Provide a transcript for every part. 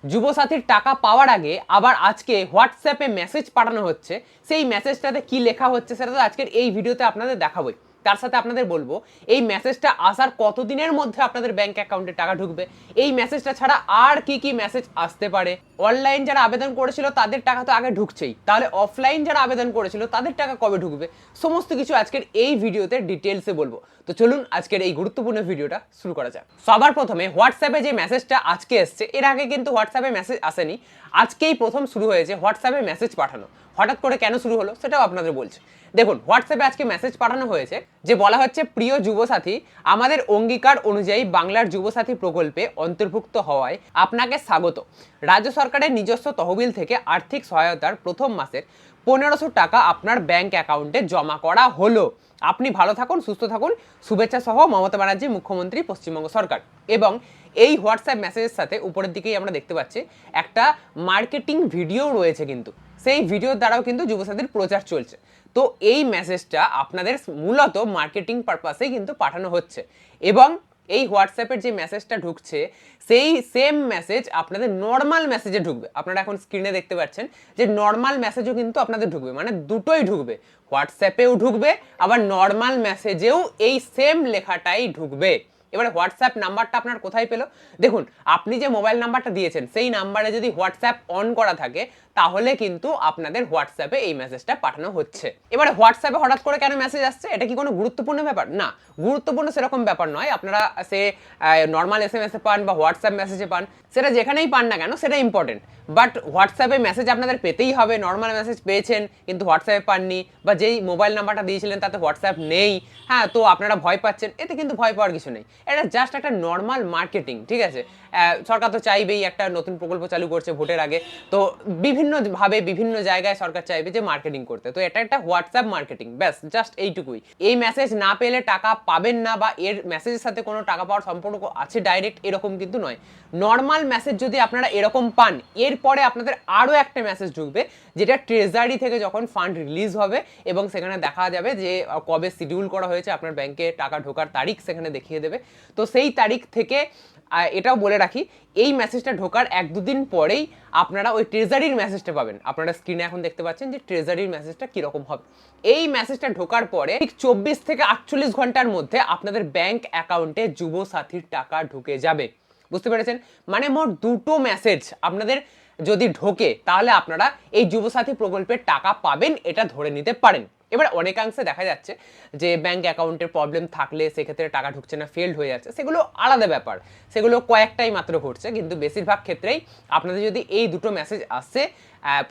যুবসাথীর টাকা পাওয়ার আগে আবার আজকে হোয়াটসঅ্যাপে মেসেজ পাঠানো হচ্ছে। সেই মেসেজটাতে কি লেখা হচ্ছে সেটা তো আজকের এই ভিডিওতে আপনাদের দেখাবোই। তার সাথে আপনাদের বলবো এই মেসেজটা আসার কতদিনের মধ্যে আপনাদের ব্যাংক অ্যাকাউন্টে টাকা ঢুকবে, এই মেসেজটা ছাড়া আর কি কি মেসেজ আসতে পারে, অনলাইন যারা আবেদন করেছিল তাদের টাকা তো আগে ঢুকছেই, তাহলে অফলাইন যারা আবেদন করেছিল তাদের টাকা কবে ঢুকবে, সমস্ত কিছু আজকের এই ভিডিওতে ডিটেলসে বলবো। তো চলুন আজকের এই গুরুত্বপূর্ণ ভিডিওটা শুরু করা যাক। সবার প্রথমে হোয়াটসঅ্যাপে যে মেসেজটা আজকে এসছে, এর আগে কিন্তু হোয়াটসঅ্যাপে মেসেজ আসেনি, আজকেই প্রথম শুরু হয়েছে হোয়াটসঅ্যাপে মেসেজ পাঠানো। হঠাৎ করে কেন শুরু হলো সেটাও আপনাদের বলছে। দেখুন, হোয়াটসঅ্যাপে আজকে মেসেজ পাঠানো হয়েছে, যে বলা হচ্ছে, প্রিয় যুবসাথী, আমাদের অঙ্গীকার অনুযায়ী বাংলার যুবসাথী প্রকল্পে অন্তর্ভুক্ত হওয়ায় আপনাকে স্বাগত। রাজ্য সরকারের নিজস্ব তহবিল থেকে আর্থিক সহায়তার প্রথম মাসের 1500 টাকা আপনার ব্যাংক অ্যাকাউন্টে জমা করা হলো। আপনি ভালো থাকুন, সুস্থ থাকুন, শুভেচ্ছা সহ মমতা ব্যানার্জি, মুখ্যমন্ত্রী, পশ্চিমবঙ্গ সরকার। এবং এই হোয়াটসঅ্যাপ মেসেজের সাথে উপরের দিকেই আমরা দেখতে পাচ্ছি একটা মার্কেটিং ভিডিও রয়েছে, কিন্তু সেই ভিডিওর দ্বারাও কিন্তু যুবসাথীর প্রচার চলছে। তো এই মেসেজটা আপনাদের মূলত মার্কেটিং পারপাসেই কিন্তু পাঠানো হচ্ছে, এবং এই হোয়াটসঅ্যাপের যে মেসেজটা ঢুকছে সেই সেম মেসেজ আপনাদের নর্মাল মেসেজে ঢুকবে। আপনারা এখন স্ক্রিনে দেখতে পাচ্ছেন যে নর্মাল মেসেজও কিন্তু আপনাদের ঢুকবে, মানে দুটোই ঢুকবে, হোয়াটসঅ্যাপেও ঢুকবে আবার নর্মাল মেসেজেও এই সেম লেখাটাই ঢুকবে। এবারে হোয়াটসঅ্যাপ নাম্বারটা আপনার কোথায় পেলো? দেখুন, আপনি যে মোবাইল নাম্বারটা দিয়েছেন সেই নাম্বারে যদি হোয়াটসঅ্যাপ অন করা থাকে তাহলে কিন্তু আপনাদের হোয়াটসঅ্যাপে এই মেসেজটা পাঠানো হচ্ছে। এবারে হোয়াটসঅ্যাপে হঠাৎ করে কেন মেসেজ আসছে, এটা কি কোনো গুরুত্বপূর্ণ ব্যাপার? না, গুরুত্বপূর্ণ সেরকম ব্যাপার নয়। আপনারা সে নর্মাল এসএমএস এ পান বা হোয়াটসঅ্যাপ মেসেজে পান, সেটা যেখানেই পান না কেন সেটা ইম্পর্টেন্ট। বাট হোয়াটসঅ্যাপে মেসেজ আপনাদের পেতেই হবে। নর্মাল মেসেজ পেয়েছেন কিন্তু হোয়াটসঅ্যাপে পাননি, বা যেই মোবাইল নাম্বারটা দিয়েছিলেন তাতে হোয়াটসঅ্যাপ নেই, হ্যাঁ, তো আপনারা ভয় পাচ্ছেন, এতে কিন্তু ভয় পাওয়ার কিছু নেই। এটা জাস্ট একটা নর্মাল মার্কেটিং, ঠিক আছে? সরকার তো চাইবেই, একটা নতুন প্রকল্প চালু করছে ভোটের আগে, তো বিভিন্নভাবে বিভিন্ন জায়গায় সরকার চাইবে যে মার্কেটিং করতে, তো এটা একটা হোয়াটসঅ্যাপ মার্কেটিং, ব্যাস, জাস্ট এইটুকুই। এই মেসেজ না পেলে টাকা পাবেন না, বা এর মেসেজের সাথে কোনো টাকা পাওয়ার সম্পর্ক আছে ডাইরেক্ট, এরকম কিন্তু নয়। নর্মাল মেসেজ যদি আপনারা এরকম পান, এরপরে আপনাদের আরও একটা মেসেজ ঢুকবে, যেটা ট্রেজারি থেকে যখন ফান্ড রিলিজ হবে এবং সেখানে দেখা যাবে যে কবে শিডিউল করা হয়েছে আপনার ব্যাংকে টাকা ঢোকার তারিখ, সেখানে দেখিয়ে দেবে। তো সেই তারিখ থেকে, এটাও বলে রাখি, এই মেসেজটা ঢোকার 1-2 দিন পরেই আপনারা ওই ট্রেজারির মেসেজটা পাবেন। আপনারা স্ক্রিনে এখন দেখতে পাচ্ছেন যে ট্রেজারির মেসেজটা কীরকম হবে। এই মেসেজটা ঢোকার পরে ঠিক 24 থেকে 48 ঘন্টার মধ্যে আপনাদের ব্যাংক অ্যাকাউন্টে যুবসাথীর টাকা ঢুকে যাবে। বুঝতে পেরেছেন? মানে মোট দুটো মেসেজ আপনাদের যদি ঢোকে তাহলে আপনারা এই যুবসাথী প্রকল্পের টাকা পাবেন, এটা ধরে নিতে পারেন। এবার অনেকাংশে দেখা যাচ্ছে যে ব্যাংক অ্যাকাউন্টের প্রবলেম থাকলে সেক্ষেত্রে টাকা ঢুকছে না, ফেলড হয়ে যাচ্ছে, সেগুলো আলাদা ব্যাপার, সেগুলো কয়েকটাই মাত্র ঘটছে। কিন্তু বেশিরভাগ ক্ষেত্রেই আপনাদের যদি এই দুটো মেসেজ আসছে,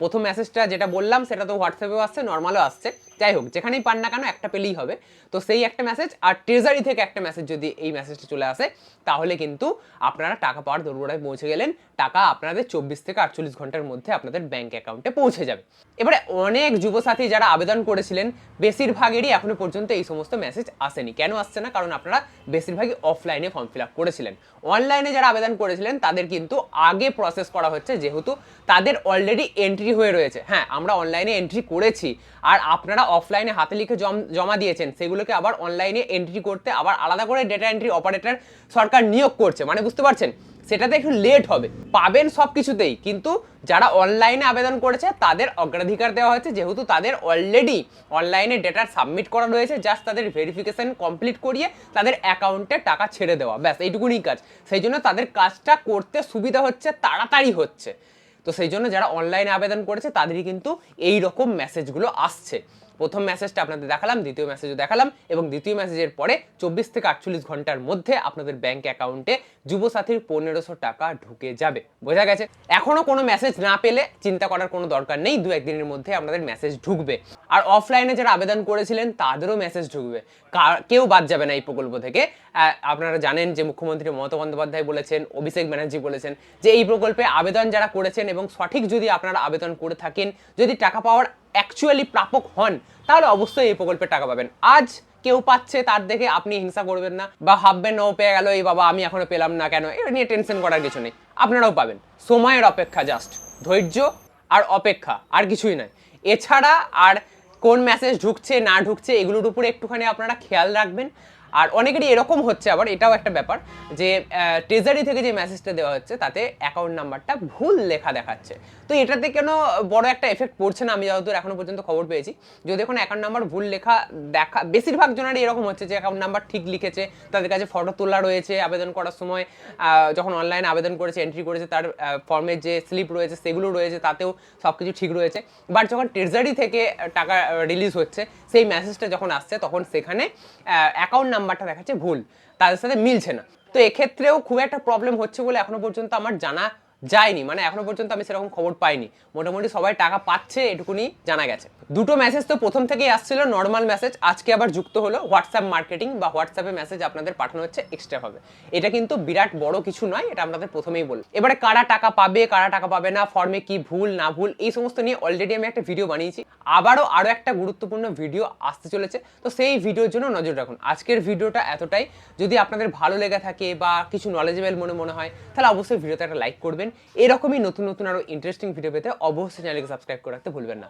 প্রথম মেসেজটা যেটা বললাম সেটা তো হোয়াটসঅ্যাপেও আসছে, নর্মালও আসছে, যাই হোক যেখানেই পান না কেন একটা পেলেই হবে। তো সেই একটা মেসেজ আর ট্রেজারি থেকে একটা মেসেজ যদি এই মেসেজটা চলে আসে, তাহলে কিন্তু আপনারা টাকা পাওয়ার দোরগোড়ায় পৌঁছে গেলেন। টাকা আপনাদের 24 থেকে 48 ঘন্টার মধ্যে আপনাদের ব্যাংক অ্যাকাউন্টে পৌঁছে যাবে। এবারে অনেক যুবসাথী যারা আবেদন করেছিলেন, বেশিরভাগেরই এখনো পর্যন্ত এই সমস্ত মেসেজ আসেনি। কেন আসছে না? কারণ আপনারা বেশিরভাগই অফলাইনে ফর্ম ফিল আপ করেছিলেন। অনলাইনে যারা আবেদন করেছিলেন তাদের কিন্তু আগে প্রসেস করা হচ্ছে, যেহেতু তাদের অলরেডি এন্ট্রি হয়ে রয়েছে। হ্যাঁ, আমরা অনলাইনে এন্ট্রি করেছি, আর আপনারা অফলাইনে হাতে লিখে জমা দিয়েছেন, সেগুলোকে আবার অনলাইনে এন্ট্রি করতে আবার আলাদা করে ডেটা এন্ট্রি অপারেটর সরকার নিয়োগ করছে। মানে বুঝতে পারছেন, সেটাতে একটু লেট হবে, পাবেন সব কিছুতেই, কিন্তু যারা অনলাইনে আবেদন করেছে তাদের অগ্রাধিকার দেওয়া হয়েছে, যেহেতু তাদের অলরেডি অনলাইনে ডেটা সাবমিট করা রয়েছে, জাস্ট তাদের ভেরিফিকেশন কমপ্লিট করিয়ে তাদের অ্যাকাউন্টে টাকা ছেড়ে দেওয়া, ব্যাস এইটুকুনি কাজ। সেই জন্য তাদের কাজটা করতে সুবিধা হচ্ছে, তাড়াতাড়ি হচ্ছে। তো সেই জন্য যারা অনলাইনে আবেদন করেছে তাদেরই কিন্তু এই রকম মেসেজগুলো আসছে। প্রথম মেসেজটা আপনাদের দেখালাম, দ্বিতীয় মেসেজও দেখালাম, এবং দ্বিতীয় মেসেজের পরে 24 থেকে 48 ঘন্টার মধ্যে আপনাদের ব্যাংক অ্যাকাউন্টে যুবসাথীর 1500 টাকা ঢুকে যাবে। বোঝা গেছে? এখনো কোনো মেসেজ না পেলে চিন্তা করার কোনো দরকার নেই, 2-1 দিনের মধ্যে আপনাদের মেসেজ ঢুকবে। আর অফলাইনে যারা আবেদন করেছিলেন তাদেরও মেসেজ ঢুকবে, কেউ বাদ যাবে না এই প্রকল্প থেকে। আপনারা জানেন যে মুখ্যমন্ত্রী মমতা বন্দ্যোপাধ্যায় বলেছেন, অভিষেক ব্যানার্জি বলেছেন যে এই প্রকল্পে আবেদন যারা করেছেন এবং সঠিক যদি আপনারা আবেদন করে থাকেন, যদি টাকা পাওয়ার অ্যাকচুয়ালি প্রাপক হন, তাহলে অবশ্যই এই প্রকল্পে টাকা পাবেন। আজ কেউ পাচ্ছে তার দেখে আপনি হিংসা করবেন না, বা ভাববেন ও পেয়ে গেল, এই বাবা আমি এখনো পেলাম না কেন, এটা নিয়ে টেনশন করার কিছু নেই। আপনারাও পাবেন, সময়ের অপেক্ষা, জাস্ট ধৈর্য আর অপেক্ষা, আর কিছুই নয়। এছাড়া আর কোন মেসেজ ঢুকছে না ঢুকছে এগুলোর উপরে একটুখানি আপনারা খেয়াল রাখবেন। আর অনেকেরই এরকম হচ্ছে, আবার এটাও একটা ব্যাপার যে ট্রেজারি থেকে যে মেসেজটা দেওয়া হচ্ছে তাতে অ্যাকাউন্ট নাম্বারটা ভুল লেখা দেখাচ্ছে। তো এটাতে কেন বড় একটা এফেক্ট পড়ছে না আমি যতদূর এখনো পর্যন্ত খবর পেয়েছি। যদি এখন অ্যাকাউন্ট নাম্বার ভুল লেখা দেখা, বেশিরভাগ জনেরই এরকম হচ্ছে যে অ্যাকাউন্ট নাম্বার ঠিক লিখেছে, তাদের কাছে ফটো তোলা রয়েছে, আবেদন করার সময় যখন অনলাইনে আবেদন করেছে, এন্ট্রি করেছে, তার ফর্মের যে স্লিপ রয়েছে সেগুলো রয়েছে, তাতেও সব কিছু ঠিক রয়েছে। বাট যখন ট্রেজারি থেকে টাকা রিলিজ হচ্ছে সেই মেসেজটা যখন আসছে তখন সেখানে অ্যাকাউন্ট নাম্বারটা দেখাচ্ছে ভুল, তাদের সাথে মিলছে না। তো এক্ষেত্রেও খুব একটা প্রবলেম হচ্ছে বলে এখনো পর্যন্ত আমার জানা যায়নি, মানে এখনো পর্যন্ত আমি সেরকম খবর পাইনি। মোটামুটি সবাই টাকা পাচ্ছে এটুকুনি জানা গেছে। দুটো মেসেজ তো প্রথম থেকেই আসছিল নর্মাল মেসেজ, আজকে আবার যুক্ত হলো হোয়াটসঅ্যাপ মার্কেটিং বা হোয়াটসঅ্যাপে মেসেজ আপনাদের পাঠানো হচ্ছে এক্সট্রা ভাবে। এটা কিন্তু বিরাট বড় কিছু নয়, এটা আপনাদের প্রথমেই বললাম। এবারে কারা টাকা পাবে কারা টাকা পাবে না, ফর্মে কি ভুল না ভুল, এই সমস্ত নিয়ে অলরেডি আমি একটা ভিডিও বানিয়েছি। আরো একটা গুরুত্বপূর্ণ ভিডিও আসতে চলেছে, তো সেই ভিডিওর জন্য নজর রাখুন। আজকের ভিডিওটা এতটাই। যদি আপনাদের ভালো লেগে থাকে বা কিছু নলেজেবল মনে হয় তাহলে অবশ্যই ভিডিওতে একটা লাইক করবেন। এরকমই নতুন নতুন আরো ইন্টারেস্টিং ভিডিও পেতে অবশ্যই চ্যানেলকে সাবস্ক্রাইব করে রাখতে ভুলবেন না।